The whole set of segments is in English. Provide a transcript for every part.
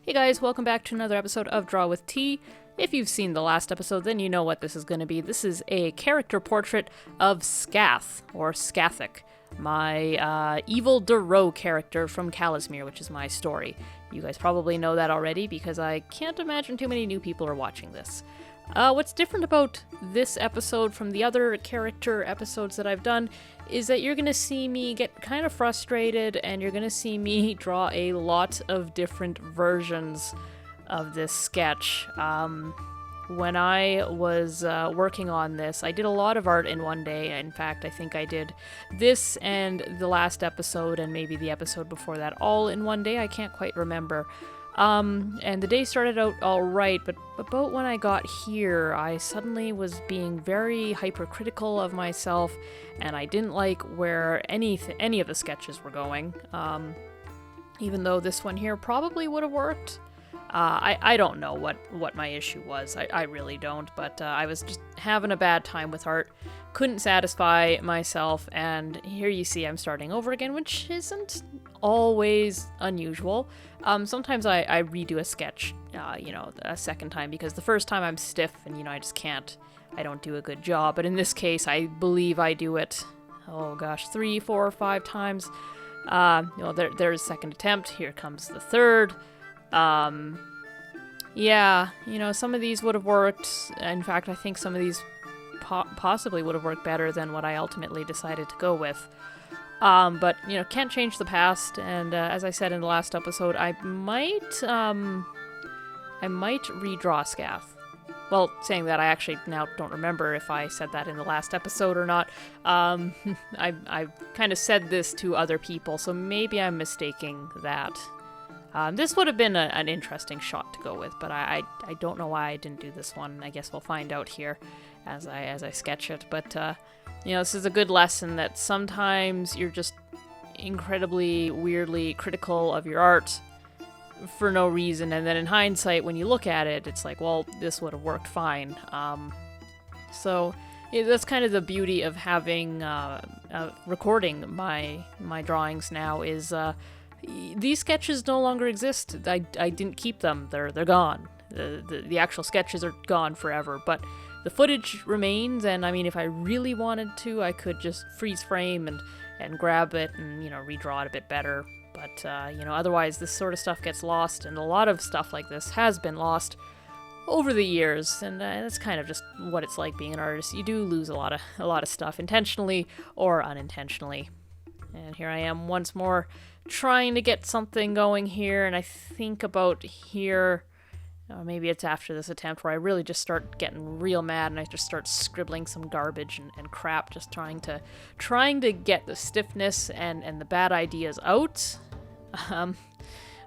Hey guys, welcome back to another episode of Draw with T. If you've seen the last episode, then you know what this is going to be. This is a character portrait of Scath, or Scathic, my evil Duro character from Calasmere, which is my story. You guys probably know that already because I can't imagine too many new people are watching this. What's different about this episode from the other character episodes that I've done is that you're going to see me get kind of frustrated and you're going to see me draw a lot of different versions of this sketch. When I was working on this, I did a lot of art in one day. In fact, I think I did this and the last episode and maybe the episode before that all in one day. I can't quite remember. And the day started out all right, but about when I got here, I suddenly was being very hypercritical of myself, and I didn't like where any of the sketches were going. Even though this one here probably would have worked. I don't know what my issue was. I really don't, but I was just having a bad time with art. Couldn't satisfy myself, and here you see I'm starting over again, which isn't always unusual. Sometimes I redo a sketch, a second time, because the first time I'm stiff and, I just can't. I don't do a good job, but in this case, I believe I do it, 3, 4, 5 times. There's second attempt. Here comes the third. Some of these would have worked. In fact, I think some of these possibly would have worked better than what I ultimately decided to go with. But can't change the past, and as I said in the last episode, I might redraw Scath. Well, saying that, I actually now don't remember if I said that in the last episode or not. I kind of said this to other people, so maybe I'm mistaking that. This would have been an interesting shot to go with, but I don't know why I didn't do this one. I guess we'll find out here as I sketch it. But this is a good lesson that sometimes you're just incredibly, weirdly critical of your art for no reason, and then in hindsight, when you look at it, it's like, well, this would have worked fine. So that's kind of the beauty of having recording my drawings now is. These sketches no longer exist. I didn't keep them. They're gone. The actual sketches are gone forever, but the footage remains, and I mean, if I really wanted to, I could just freeze frame and grab it and, redraw it a bit better. But, otherwise this sort of stuff gets lost, and a lot of stuff like this has been lost over the years, and that's kind of just what it's like being an artist. You do lose a lot of stuff, intentionally or unintentionally. And here I am once more trying to get something going here, and I think about here, maybe it's after this attempt where I really just start getting real mad and I just start scribbling some garbage and crap, just trying to get the stiffness and the bad ideas out.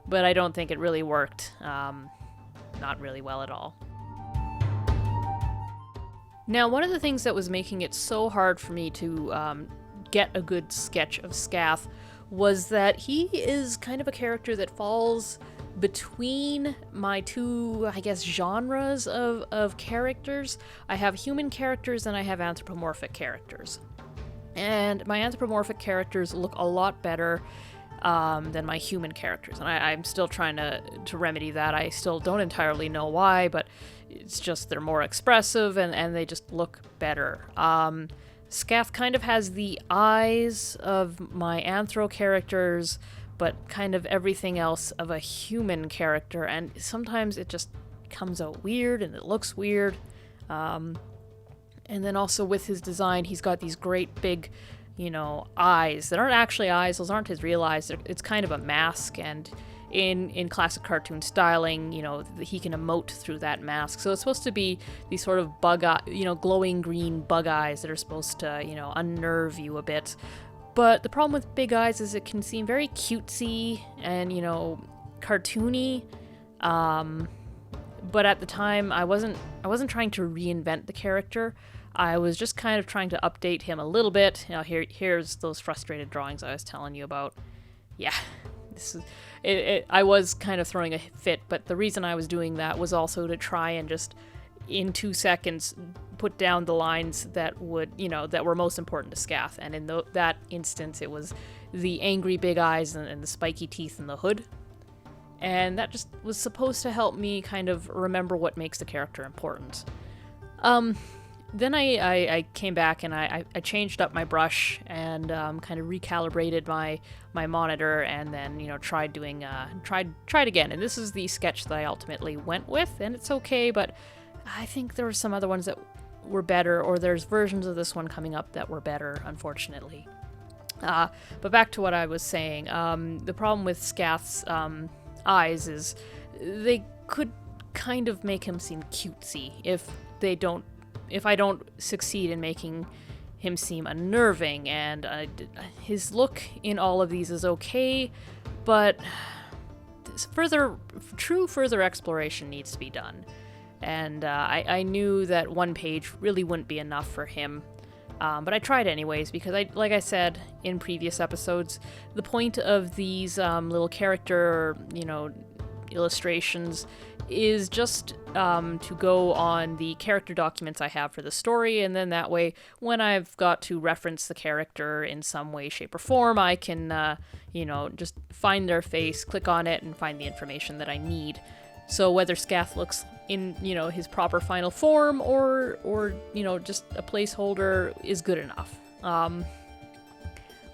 But I don't think it really worked. Not really well at all. Now, one of the things that was making it so hard for me to get a good sketch of Scath was that he is kind of a character that falls between my two, I guess, genres of characters. I have human characters and I have anthropomorphic characters. And my anthropomorphic characters look a lot better than my human characters. And I'm still trying to remedy that. I still don't entirely know why, but it's just they're more expressive and they just look better. Scath kind of has the eyes of my anthro characters, but kind of everything else of a human character, and sometimes it just comes out weird and it looks weird. And then also with his design, he's got these great big, eyes that aren't actually eyes. Those aren't his real eyes. It's kind of a mask, and in classic cartoon styling, he can emote through that mask. So it's supposed to be these sort of bug eye, glowing green bug eyes that are supposed to, unnerve you a bit. But the problem with big eyes is it can seem very cutesy and, cartoony. But at the time, I wasn't trying to reinvent the character. I was just kind of trying to update him a little bit. Here's those frustrated drawings I was telling you about. Yeah, this is I was kind of throwing a fit, but the reason I was doing that was also to try and just, in 2 seconds, put down the lines that would, that were most important to Scath. And in that instance, it was the angry big eyes and the spiky teeth and the hood. and that just was supposed to help me kind of remember what makes the character important. Then I came back and I changed up my brush and kind of recalibrated my monitor, and then tried again. And this is the sketch that I ultimately went with, and it's okay, but I think there were some other ones that were better, or there's versions of this one coming up that were better, unfortunately. But back to what I was saying, the problem with Scath's eyes is they could kind of make him seem cutesy if I don't succeed in making him seem unnerving, and his look in all of these is okay, but further exploration needs to be done. And I knew that one page really wouldn't be enough for him, but I tried anyways, because like I said in previous episodes, the point of these little character, illustrations is just to go on the character documents I have for the story, and then that way, when I've got to reference the character in some way, shape, or form, I can, just find their face, click on it, and find the information that I need. So whether Scath looks in, his proper final form, or just a placeholder is good enough.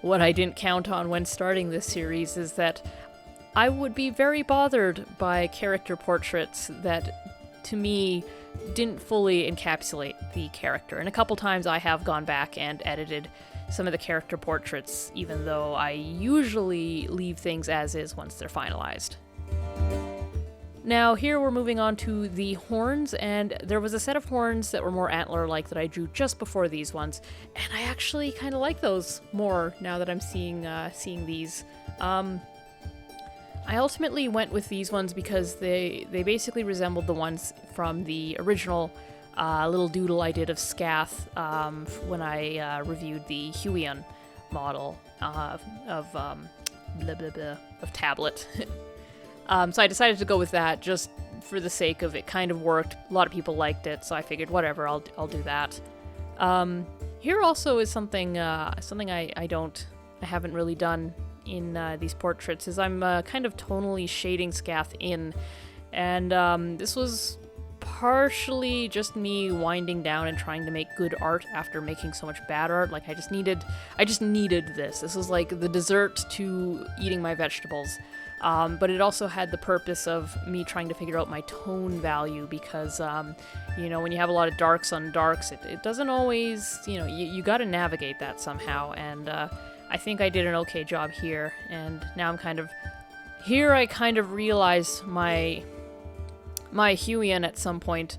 What I didn't count on when starting this series is that I would be very bothered by character portraits that, to me, didn't fully encapsulate the character. And a couple times I have gone back and edited some of the character portraits, even though I usually leave things as is once they're finalized. Now here we're moving on to the horns, and there was a set of horns that were more antler-like that I drew just before these ones, and I actually kind of like those more now that I'm seeing these. I ultimately went with these ones because they basically resembled the ones from the original little doodle I did of Scath when I reviewed the Huion model of Tablet. So I decided to go with that just for the sake of it kind of worked. A lot of people liked it, so I figured whatever, I'll do that. Here also is something I haven't really done in these portraits, is I'm kind of tonally shading Scath in, and this was partially just me winding down and trying to make good art after making so much bad art. Like I just needed this. This was like the dessert to eating my vegetables. But it also had the purpose of me trying to figure out my tone value, because, when you have a lot of darks on darks, it doesn't always, you got to navigate that somehow, and I think I did an okay job here, and now I kind of realized my Huion at some point,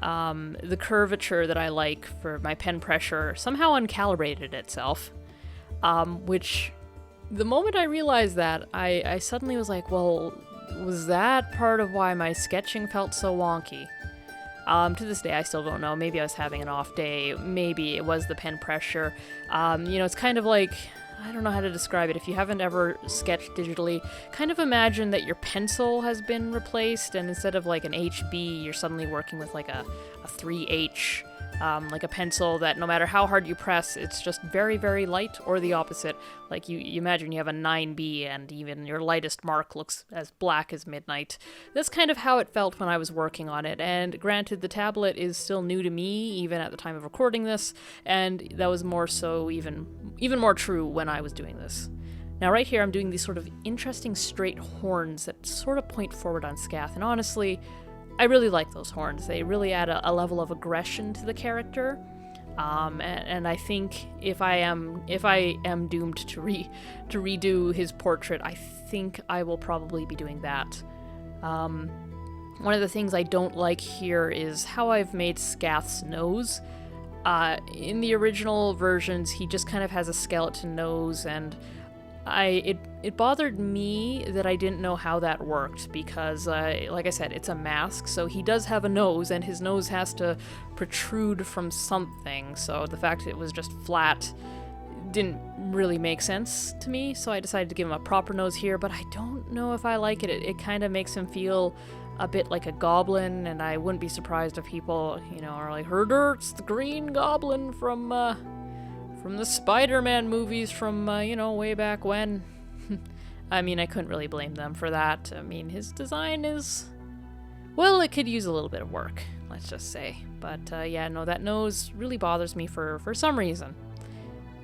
the curvature that I like for my pen pressure somehow uncalibrated itself, which... The moment I realized that, I suddenly was like, well, was that part of why my sketching felt so wonky? To this day, I still don't know. Maybe I was having an off day. Maybe it was the pen pressure. It's kind of like, I don't know how to describe it. If you haven't ever sketched digitally, kind of imagine that your pencil has been replaced, and instead of like an HB, you're suddenly working with like a 3H. Like a pencil that no matter how hard you press, it's just very, very light, or the opposite. Like you imagine you have a 9B and even your lightest mark looks as black as midnight. That's kind of how it felt when I was working on it, and granted, the tablet is still new to me, even at the time of recording this, and that was more so even more true when I was doing this. Now right here I'm doing these sort of interesting straight horns that sort of point forward on Scath, and honestly, I really like those horns. They really add a level of aggression to the character, and I think if I am doomed to redo his portrait, I think I will probably be doing that. One of the things I don't like here is how I've made Scath's nose. In the original versions, he just kind of has a skeleton nose, and it bothered me that I didn't know how that worked, because, like I said, it's a mask, so he does have a nose, and his nose has to protrude from something, so the fact it was just flat didn't really make sense to me, so I decided to give him a proper nose here, but I don't know if I like it. It kind of makes him feel a bit like a goblin, and I wouldn't be surprised if people, are like, it's the Green Goblin from the Spider-Man movies from, way back when. I mean, I couldn't really blame them for that. I mean, his design is... well, it could use a little bit of work, let's just say. But yeah, no, that nose really bothers me for some reason.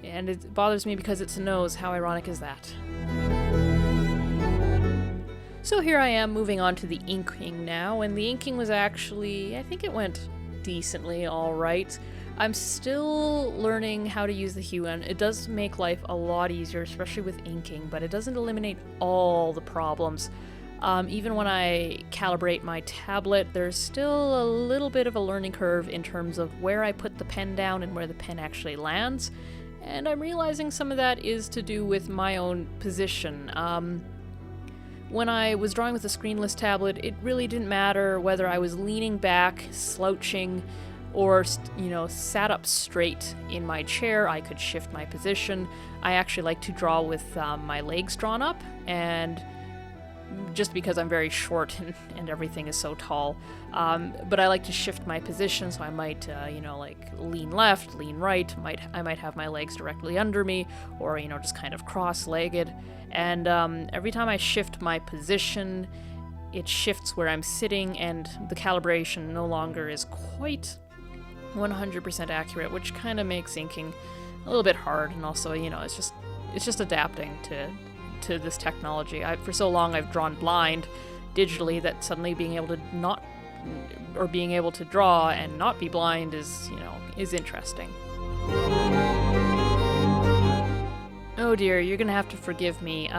And it bothers me because it's a nose. How ironic is that? So here I am moving on to the inking now, and the inking was actually, I think it went decently alright. I'm still learning how to use the hue, and it does make life a lot easier, especially with inking, but it doesn't eliminate all the problems. Even when I calibrate my tablet, there's still a little bit of a learning curve in terms of where I put the pen down and where the pen actually lands, and I'm realizing some of that is to do with my own position. When I was drawing with a screenless tablet, it really didn't matter whether I was leaning back, slouching, or, sat up straight in my chair. I could shift my position. I actually like to draw with my legs drawn up, and just because I'm very short and everything is so tall. But I like to shift my position, so I might, lean left, lean right. I might have my legs directly under me, or, just kind of cross-legged. And every time I shift my position, it shifts where I'm sitting, and the calibration no longer is quite 100% accurate, which kind of makes inking a little bit hard. And also, it's just adapting to this technology. For so long I've drawn blind digitally that suddenly being able to draw and not be blind is interesting. Oh dear, you're gonna have to forgive me.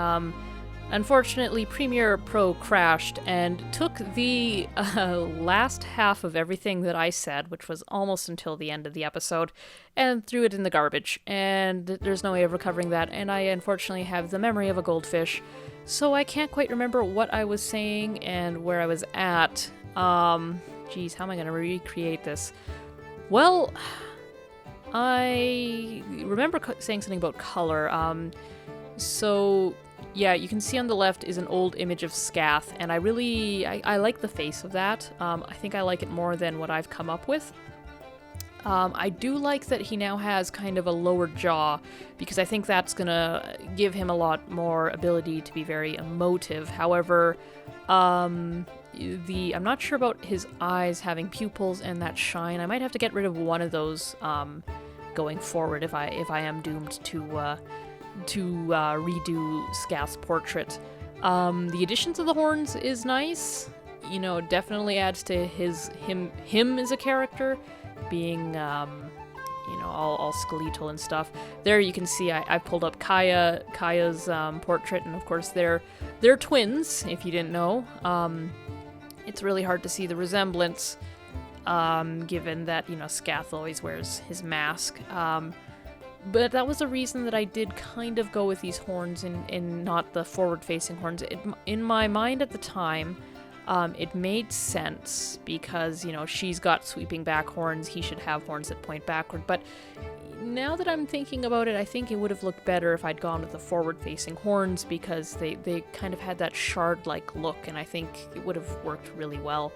Unfortunately, Premiere Pro crashed and took the last half of everything that I said, which was almost until the end of the episode, and threw it in the garbage. And there's no way of recovering that, and I unfortunately have the memory of a goldfish, so I can't quite remember what I was saying and where I was at. Geez, how am I going to recreate this? Well, I remember saying something about color. So... yeah, you can see on the left is an old image of Scath, and I like the face of that. I think I like it more than what I've come up with. I do like that he now has kind of a lower jaw, because I think that's gonna give him a lot more ability to be very emotive. However, I'm not sure about his eyes having pupils and that shine. I might have to get rid of one of those going forward if I am doomed to redo Scath's portrait. The addition to the horns is nice. Definitely adds to him as a character, being all skeletal and stuff. There you can see I pulled up Kaya's portrait, and of course they're twins, if you didn't know. It's really hard to see the resemblance, given that Scath always wears his mask. But that was the reason that I did kind of go with these horns and not the forward-facing horns. In my mind at the time, it made sense because, she's got sweeping back horns. He should have horns that point backward. But now that I'm thinking about it, I think it would have looked better if I'd gone with the forward-facing horns, because they kind of had that shard-like look, and I think it would have worked really well.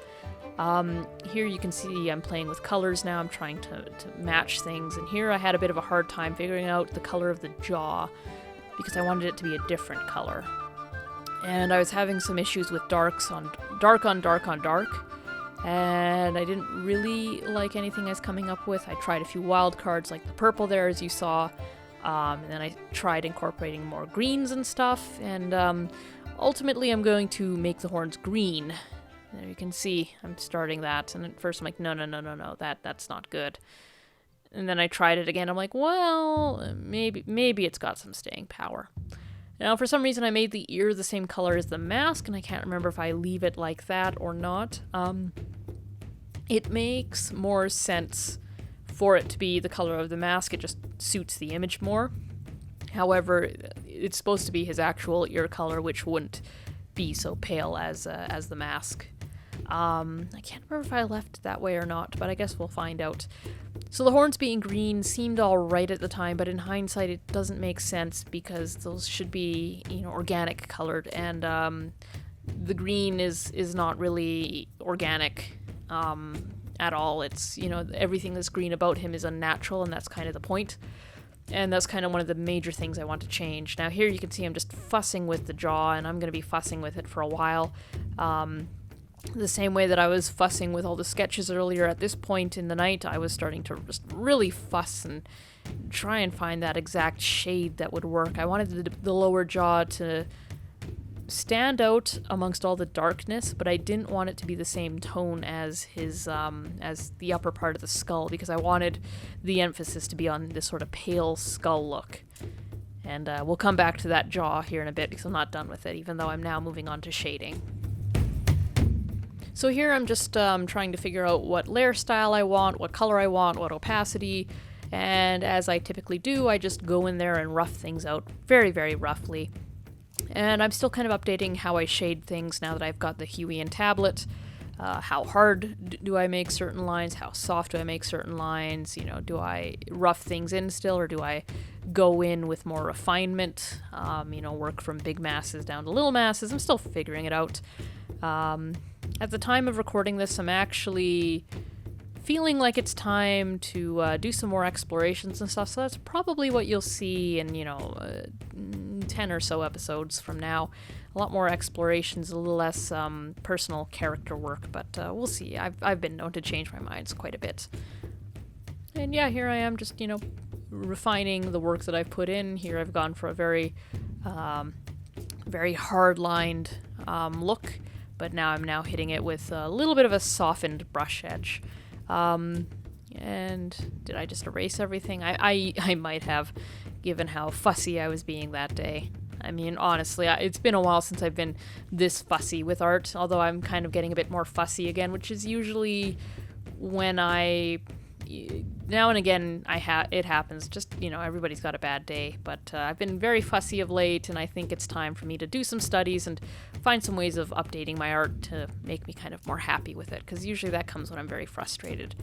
Here you can see I'm playing with colors now. I'm trying to match things, and here I had a bit of a hard time figuring out the color of the jaw because I wanted it to be a different color. And I was having some issues with dark on dark, and I didn't really like anything I was coming up with. I tried a few wild cards like the purple there, as you saw, and then I tried incorporating more greens and stuff, and ultimately I'm going to make the horns green. There you can see I'm starting that, and at first I'm like, no, that's not good. And then I tried it again. I'm like, well, maybe it's got some staying power. Now, for some reason, I made the ear the same color as the mask, and I can't remember if I leave it like that or not. It makes more sense for it to be the color of the mask. It just suits the image more. However, it's supposed to be his actual ear color, which wouldn't be so pale as the mask. I can't remember if I left it that way or not, but I guess we'll find out. So the horns being green seemed alright at the time, but in hindsight it doesn't make sense because those should be, organic colored, and the green is not really organic at all. It's, everything that's green about him is unnatural, and that's kind of the point. And that's kind of one of the major things I want to change. Now here you can see I'm just fussing with the jaw, and I'm going to be fussing with it for a while. The same way that I was fussing with all the sketches earlier, at this point in the night I was starting to just really fuss and try and find that exact shade that would work. I wanted the lower jaw to stand out amongst all the darkness, but I didn't want it to be the same tone as his as the upper part of the skull, because I wanted the emphasis to be on this sort of pale skull look. And we'll come back to that jaw here in a bit, because I'm not done with it, even though I'm now moving on to shading. So here I'm just trying to figure out what layer style I want, what color I want, what opacity, and as I typically do, I just go in there and rough things out very, very roughly. And I'm still kind of updating how I shade things now that I've got the Huey and tablet. How hard do I make certain lines? How soft do I make certain lines? You know, do I rough things in still, or do I go in with more refinement? You know, work from big masses down to little masses. I'm still figuring it out. At the time of recording this, I'm actually feeling like it's time to do some more explorations and stuff, so that's probably what you'll see in, 10 or so episodes from now. A lot more explorations, a little less personal character work, but we'll see. I've been known to change my minds quite a bit. And yeah, here I am just, refining the work that I've put in. Here I've gone for a very, very hard-lined look, but now I'm hitting it with a little bit of a softened brush edge. And did I just erase everything? I might have, given how fussy I was being that day. I mean, honestly, it's been a while since I've been this fussy with art, although I'm kind of getting a bit more fussy again, which is usually when now and again, it happens. Just, everybody's got a bad day, but I've been very fussy of late, and I think it's time for me to do some studies and find some ways of updating my art to make me kind of more happy with it, because usually that comes when I'm very frustrated.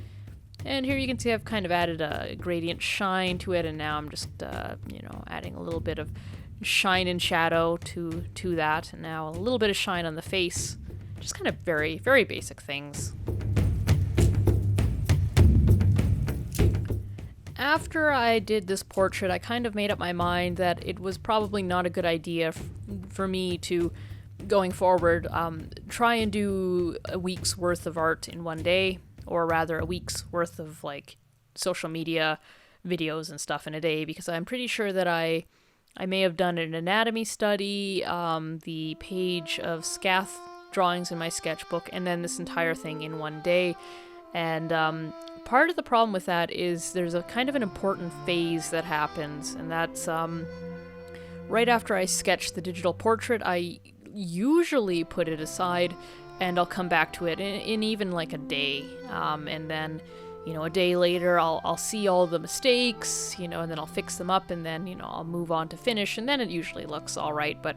And here you can see I've kind of added a gradient shine to it, and now I'm just, adding a little bit of shine and shadow to that, and now a little bit of shine on the face. Just kind of very, very basic things. After I did this portrait, I kind of made up my mind that it was probably not a good idea for me to, going forward, try and do a week's worth of art in one day, or rather a week's worth of, social media videos and stuff in a day, because I'm pretty sure that I may have done an anatomy study, the page of Scath drawings in my sketchbook, and then this entire thing in one day. And part of the problem with that is there's a kind of an important phase that happens, and that's right after I sketch the digital portrait. I usually put it aside, and I'll come back to it in even like a day, and then a day later I'll see all the mistakes, and then I'll fix them up, and then I'll move on to finish, and then it usually looks all right. But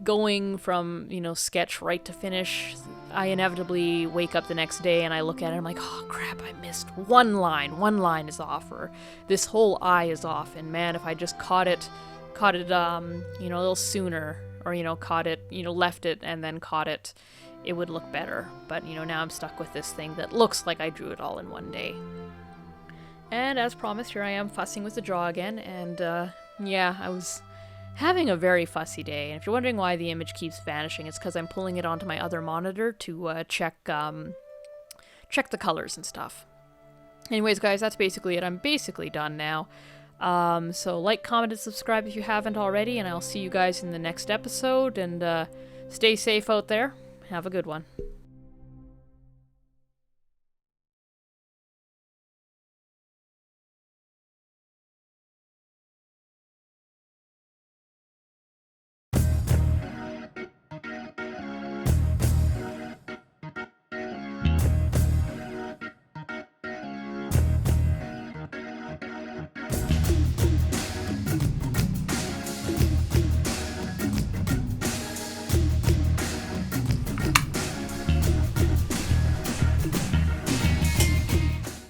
going from sketch right to finish, I inevitably wake up the next day and I look at it and I'm like, oh crap, I missed one line is off, or this whole eye is off, and man, if I just caught it a little sooner, or caught it, left it and then caught it, it would look better. But now I'm stuck with this thing that looks like I drew it all in one day. And as promised, here I am fussing with the jaw again, and I was having a very fussy day, and if you're wondering why the image keeps vanishing, it's because I'm pulling it onto my other monitor to check the colors and stuff. Anyways, guys, that's basically it. I'm basically done now. So like, comment, and subscribe if you haven't already, and I'll see you guys in the next episode, and stay safe out there. Have a good one.